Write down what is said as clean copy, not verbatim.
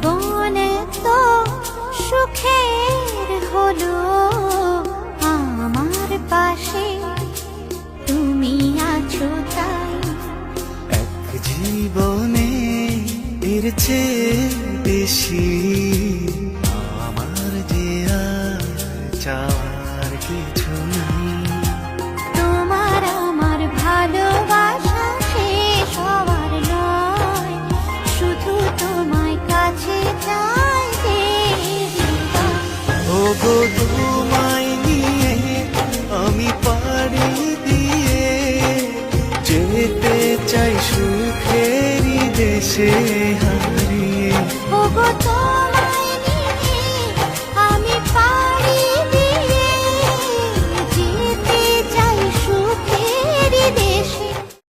জীবনে তো সুখের হলো আমার পাশে তুমি আছো তাই। এক জীবনে এর চেয়ে বেশি আমার যে আর চাওয়ার কিছু নেই। তোমার আমার ভালোবাসা শেষ হওয়ার নয়, শুধু তোমায় কাছে চাই যে হৃদয়। ওগো তোমায় নিয়ে আমি পাড়ি দিয়ে যেতে চাই সুখেরই দেশে হারিয়ে। ওগো